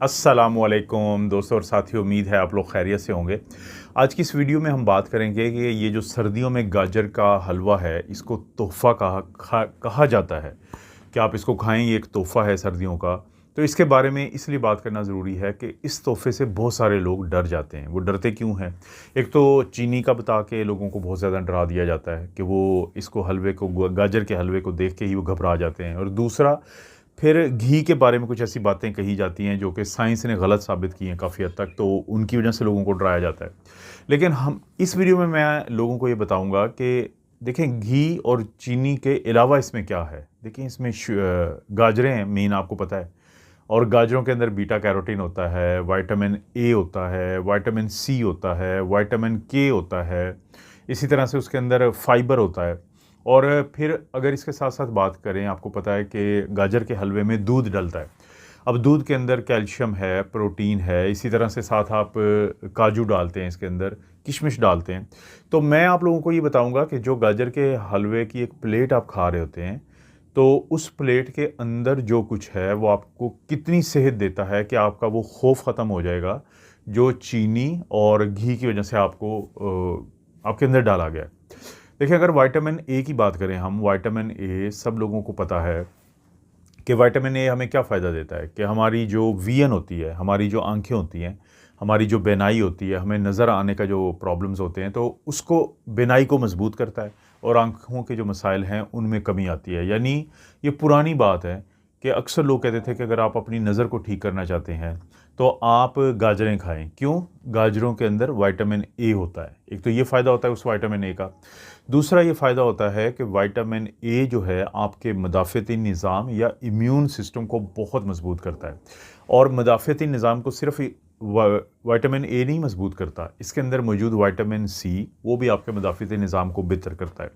अस्सलामुअलैकुम दोस्तों और साथियों, उम्मीद है आप लोग खैरियत से होंगे। आज की इस वीडियो में हम बात करेंगे कि ये जो सर्दियों में गाजर का हलवा है, इसको तोहफ़ा कहा जाता है कि आप इसको खाएं, ये एक तोहफ़ा है सर्दियों का। तो इसके बारे में इसलिए बात करना ज़रूरी है कि इस तोहफ़े से बहुत सारे लोग डर जाते हैं। वो डरते क्यों हैं? एक तो चीनी का बता के लोगों को बहुत ज़्यादा डरा दिया जाता है कि वो इसको हलवे को गाजर के हलवे को देख के ही वो घबरा जाते हैं। और दूसरा, फिर घी के बारे में कुछ ऐसी बातें कही जाती हैं जो कि साइंस ने गलत साबित की हैं काफ़ी हद तक, तो उनकी वजह से लोगों को डराया जाता है। लेकिन हम इस वीडियो में मैं लोगों को ये बताऊंगा कि देखें, घी और चीनी के अलावा इसमें क्या है। देखिए, इसमें गाजरें हैं मेन, आपको पता है। और गाजरों के अंदर बीटा कैरोटीन होता है, विटामिन ए होता है, विटामिन सी होता है, विटामिन के होता है। इसी तरह से उसके अंदर फाइबर होता है। और फिर अगर इसके साथ साथ बात करें, आपको पता है कि गाजर के हलवे में दूध डलता है। अब दूध के अंदर कैल्शियम है, प्रोटीन है, इसी तरह से साथ आप काजू डालते हैं, इसके अंदर किशमिश डालते हैं। तो मैं आप लोगों को ये बताऊंगा कि जो गाजर के हलवे की एक प्लेट आप खा रहे होते हैं, तो उस प्लेट के अंदर जो कुछ है वो आपको कितनी सेहत देता है कि आपका वो खौफ ख़त्म हो जाएगा जो चीनी और घी की वजह से आपके अंदर डाला गया है। देखिए, अगर विटामिन ए की बात करें हम, विटामिन ए सब लोगों को पता है कि विटामिन ए हमें क्या फ़ायदा देता है कि हमारी जो विजन होती है, हमारी जो आंखें होती हैं, हमारी जो बेनाई होती है, हमें नज़र आने का जो प्रॉब्लम्स होते हैं, तो उसको बेनाई को मजबूत करता है और आंखों के जो मसाइल हैं उनमें कमी आती है। यानी ये पुरानी बात है कि अक्सर लोग कहते थे कि अगर आप अपनी नज़र को ठीक करना चाहते हैं तो आप गाजरें खाएं। क्यों? गाजरों के अंदर विटामिन ए होता है। एक तो ये फ़ायदा होता है उस विटामिन ए का। दूसरा ये फ़ायदा होता है कि विटामिन ए जो है आपके मदाफ़ती निज़ाम या इम्यून सिस्टम को बहुत मजबूत करता है। और मदाफ़ती निज़ाम को सिर्फ विटामिन ए नहीं मजबूत करता, इसके अंदर मौजूद विटामिन सी वो भी आपके मदाफ़ती निज़ाम को बेहतर करता है।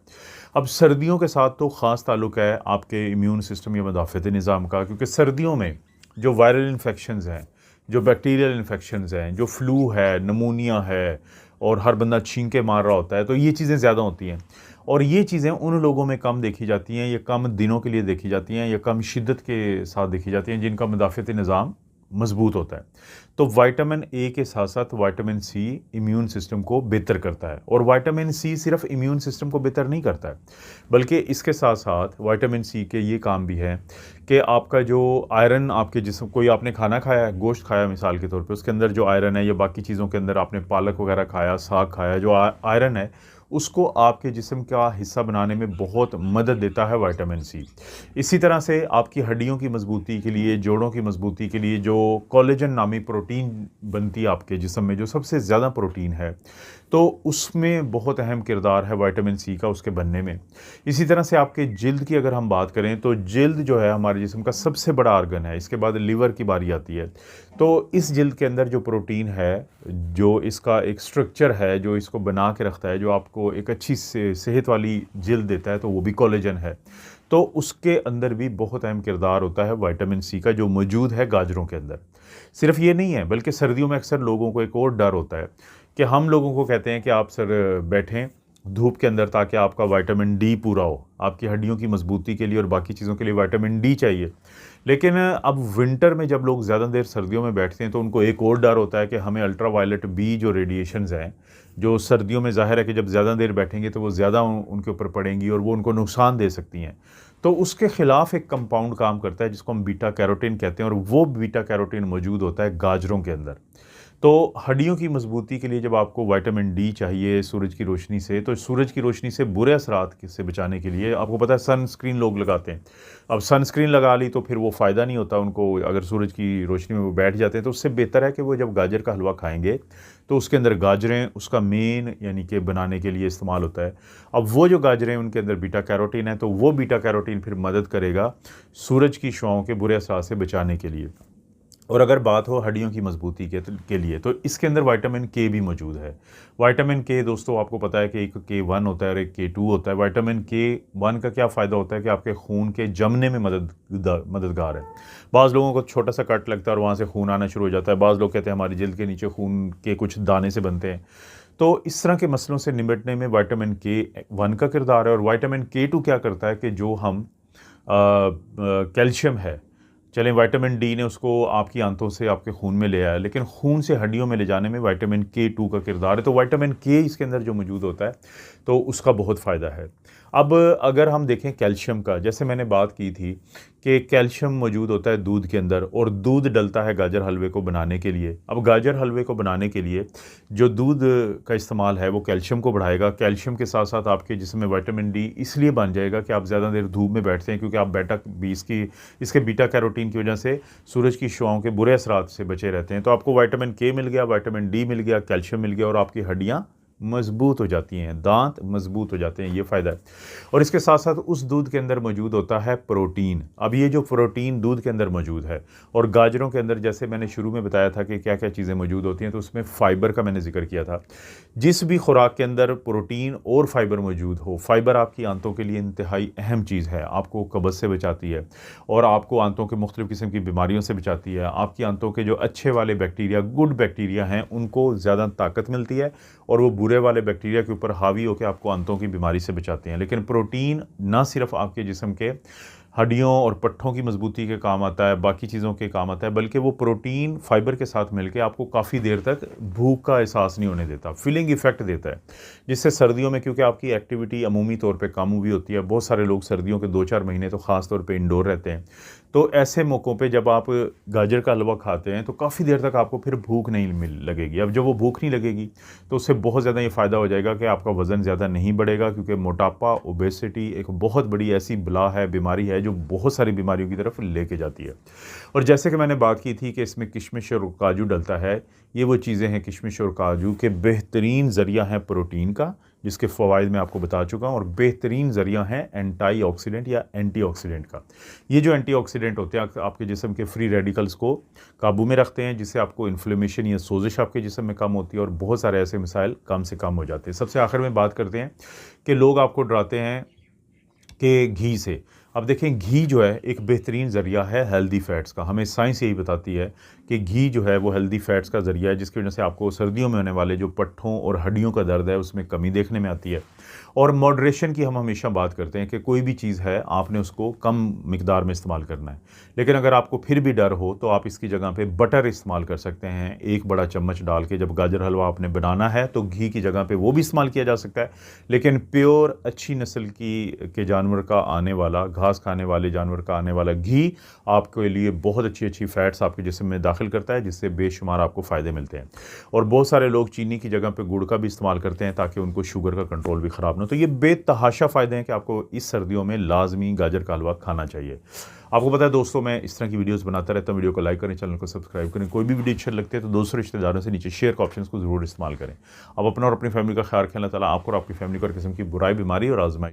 अब सर्दियों के साथ तो ख़ास ताल्लुक़ है आपके इम्यून सिस्टम या मदाफ़ती निज़ाम का, क्योंकि सर्दियों में जो वायरल इन्फेक्शंस हैं, जो बैक्टीरियल इन्फेक्शंस हैं, जो फ्लू है, नमूनिया है और हर बंदा छींके मार रहा होता है, तो ये चीज़ें ज़्यादा होती हैं। और ये चीज़ें उन लोगों में कम देखी जाती हैं, ये कम दिनों के लिए देखी जाती हैं या कम शिद्दत के साथ देखी जाती हैं जिनका मदाफ़ती निज़ाम मजबूत होता है। तो विटामिन ए के साथ साथ विटामिन सी इम्यून सिस्टम को बेहतर करता है। और विटामिन सी सिर्फ इम्यून सिस्टम को बेहतर नहीं करता है, बल्कि इसके साथ साथ विटामिन सी के ये काम भी है कि आपका जो आयरन आपके जिस्म, कोई आपने खाना खाया है, गोश्त खाया मिसाल के तौर पे, उसके अंदर जो आयरन है या बाकी चीज़ों के अंदर आपने पालक वगैरह खाया, साग खाया, जो आयरन है उसको आपके जिस्म का हिस्सा बनाने में बहुत मदद देता है विटामिन सी। इसी तरह से आपकी हड्डियों की मजबूती के लिए, जोड़ों की मजबूती के लिए जो कोलेजन नामी प्रोटीन बनती है आपके जिस्म में, जो सबसे ज़्यादा प्रोटीन है, तो उसमें बहुत अहम किरदार है विटामिन सी का उसके बनने में। इसी तरह से आपके जिल्द की अगर हम बात करें तो जिल्द जो है हमारे जिस्म का सबसे बड़ा आर्गन है, इसके बाद लीवर की बारी आती है। तो इस जिल्द के अंदर जो प्रोटीन है, जो इसका एक स्ट्रक्चर है, जो इसको बना के रखता है, जो आपको एक अच्छी सेहत वाली जिल्द देता है, तो वो भी कोलेजन है। तो उसके अंदर भी बहुत अहम किरदार होता है विटामिन सी का, जो मौजूद है गाजरों के अंदर। सिर्फ ये नहीं है, बल्कि सर्दियों में अक्सर लोगों को एक और डर होता है कि हम लोगों को कहते हैं कि आप सर बैठें धूप के अंदर ताकि आपका विटामिन डी पूरा हो, आपकी हड्डियों की मजबूती के लिए और बाकी चीज़ों के लिए विटामिन डी चाहिए। लेकिन अब विंटर में जब लोग ज़्यादा देर सर्दियों में बैठते हैं तो उनको एक और डर होता है कि हमें अल्ट्रा वायलेट बी जो रेडिएशंस हैं, जो सर्दियों में ज़ाहिर है कि जब ज़्यादा देर बैठेंगे तो वो ज़्यादा उनके ऊपर पड़ेंगी और वो उनको नुकसान दे सकती हैं। तो उसके ख़िलाफ़ एक कंपाउंड काम करता है जिसको हम बीटा कैरोटीन कहते हैं, और वो बीटा कैरोटीन मौजूद होता है गाजरों के अंदर। तो हड्डियों की मजबूती के लिए जब आपको विटामिन डी चाहिए सूरज की रोशनी से, तो सूरज की रोशनी से बुरे असरात से बचाने के लिए आपको पता है सनस्क्रीन लोग लगाते हैं। अब सनस्क्रीन लगा ली तो फिर वो फ़ायदा नहीं होता उनको, अगर सूरज की रोशनी में वो बैठ जाते हैं, तो उससे बेहतर है कि वो जब गाजर का हलवा खाएंगे तो उसके अंदर गाजरें उसका मेन यानी कि बनाने के लिए इस्तेमाल होता है। अब वो जो गाजरें उनके अंदर बीटा कैरोटीन है, तो वो बीटा कैरोटीन फिर मदद करेगा सूरज की शुआओं के बुरे असरात से बचाने के लिए। और अगर बात हो हड्डियों की मजबूती के लिए, तो इसके अंदर विटामिन के भी मौजूद है। विटामिन के दोस्तों आपको पता है कि एक K1 होता है और एक K2 होता है। विटामिन K1 का क्या फ़ायदा होता है कि आपके खून के जमने में मददगार है। बाज़ लोगों को छोटा सा कट लगता है और वहाँ से खून आना शुरू हो जाता है। बाज़ लोग कहते हैं हमारी जल्द के नीचे खून के कुछ दाने से बनते हैं। तो इस तरह के मसलों से निपटने में विटामिन K1 का किरदार है। और विटामिन K2 क्या करता है कि जो हम कैल्शियम है, चलें विटामिन डी ने उसको आपकी आंतों से आपके खून में ले आया, लेकिन खून से हड्डियों में ले जाने में विटामिन K2 का किरदार है। तो विटामिन K इसके अंदर जो मौजूद होता है तो उसका बहुत फ़ायदा है। अब अगर हम देखें कैल्शियम का, जैसे मैंने बात की थी कि कैल्शियम मौजूद होता है दूध के अंदर और दूध डलता है गाजर हलवे को बनाने के लिए। अब गाजर हलवे को बनाने के लिए जो दूध का इस्तेमाल है वो कैल्शियम को बढ़ाएगा। कैल्शियम के साथ साथ आपके जिस्म में विटामिन डी इसलिए बन जाएगा कि आप ज़्यादा देर धूप में बैठते हैं, क्योंकि आप इसके बीटा कैरोटीन की वजह से सूरज की शुआओं के बुरे असरात से बचे रहते हैं। तो आपको विटामिन K मिल गया, विटामिन डी मिल गया, कैल्शियम मिल गया और आपकी हड्डियाँ मज़बूत हो जाती हैं, दांत मज़बूत हो जाते हैं, ये फ़ायदा है। और इसके साथ साथ उस दूध के अंदर मौजूद होता है प्रोटीन। अब ये जो प्रोटीन दूध के अंदर मौजूद है और गाजरों के अंदर, जैसे मैंने शुरू में बताया था कि क्या क्या चीज़ें मौजूद होती हैं, तो उसमें फ़ाइबर का मैंने जिक्र किया था। जिस भी खुराक के अंदर प्रोटीन और फाइबर मौजूद हो, फाइबर आपकी आंतों के लिए इंतहाई अहम चीज़ है। आपको कब्ज़ से बचाती है और आपको आंतों के मुख्तलिफ़ किस्म की बीमारियों से बचाती है। आपकी आंतों के जो अच्छे वाले बैक्टीरिया, गुड बैक्टीरिया हैं, उनको ज़्यादा ताकत मिलती है और वो बुरे वाले बैक्टीरिया के ऊपर हावी होकर आपको आंतों की बीमारी से बचाते हैं। लेकिन प्रोटीन ना सिर्फ आपके जिस्म के हड्डियों और पट्ठों की मजबूती के काम आता है, बाकी चीज़ों के काम आता है, बल्कि वो प्रोटीन फाइबर के साथ मिलकर आपको काफ़ी देर तक भूख का एहसास नहीं होने देता, फीलिंग इफ़ेक्ट देता है, जिससे सर्दियों में, क्योंकि आपकी एक्टिविटी अमूमी तौर पे कम हुई होती है, बहुत सारे लोग सर्दियों के 2-4 महीने तो ख़ास तौर पे इंडोर रहते हैं, तो ऐसे मौक़ों पे जब आप गाजर का हलवा खाते हैं तो काफ़ी देर तक आपको फिर भूख नहीं लगेगी। अब जब वो भूख नहीं लगेगी तो उससे बहुत ज़्यादा ये फ़ायदा हो जाएगा कि आपका वज़न ज़्यादा नहीं बढ़ेगा, क्योंकि मोटापा, ओबेसिटी एक बहुत बड़ी ऐसी बला है, बीमारी है, जो बहुत सारी बीमारियों की तरफ लेके जाती है। और जैसे कि मैंने बात की थी कि इसमें किशमिश और काजू डलता है, ये वो चीज़ें हैं, किशमिश और काजू के बेहतरीन ज़रिया हैं प्रोटीन का, जिसके फ़वाइद मैं आपको बता चुका हूँ, और बेहतरीन ज़रिया है एंटीऑक्सीडेंट या एंटीऑक्सीडेंट का। ये जो एंटीऑक्सीडेंट होते हैं आपके जिस्म के फ्री रेडिकल्स को काबू में रखते हैं, जिससे आपको इन्फ्लेमेशन या सोजिश आपके जिस्म में कम होती है और बहुत सारे ऐसे मिसाइल कम से कम हो जाते हैं। सबसे आखिर में बात करते हैं कि लोग आपको डराते हैं कि घी से। अब देखें, घी जो है एक बेहतरीन ज़रिया है हेल्दी फ़ैट्स का। हमें साइंस यही बताती है कि घी जो है वो हेल्दी फ़ैट्स का ज़रिया है, जिसकी वजह से आपको सर्दियों में होने वाले जो पट्ठों और हड्डियों का दर्द है उसमें कमी देखने में आती है। और मॉडरेशन की हम हमेशा बात करते हैं कि कोई भी चीज़ है आपने उसको कम मिकदार में इस्तेमाल करना है, लेकिन अगर आपको फिर भी डर हो तो आप इसकी जगह पे बटर इस्तेमाल कर सकते हैं। 1 बड़ा चम्मच डाल के जब गाजर हलवा आपने बनाना है तो घी की जगह पे वो भी इस्तेमाल किया जा सकता है, लेकिन प्योर अच्छी नस्ल के जानवर का आने वाला, घास खाने वाले जानवर का आने वाला घी आपके लिए बहुत अच्छी फ़ैट्स आपके जिस्म में दाखिल करता है, जिससे बेशुमार आपको फ़ायदे मिलते हैं। और बहुत सारे लोग चीनी की जगह पे गुड़ का भी इस्तेमाल करते हैं ताकि उनको शुगर का कंट्रोल भी ख़राब ना हो। तो ये बेतहाशा फ़ायदे हैं कि आपको इस सर्दियों में लाजमी गाजर का हलवा खाना चाहिए। आपको पता है दोस्तों, मैं इस तरह की वीडियोस बनाता रहता हूँ। वीडियो को लाइक करें, चैनल को सब्सक्राइब करें। कोई भी वीडियो अच्छी लगती है तो दोस्तों रिश्तेदारों से नीचे शेयर का ऑप्शन को ज़रूर इस्तेमाल करें। आप अपना और अपनी फैमिली का ख्याल रखें। अल्लाह ताला आपको और आपकी फैमिली को हर किस्म की बुराई, बीमारी और आजमाइश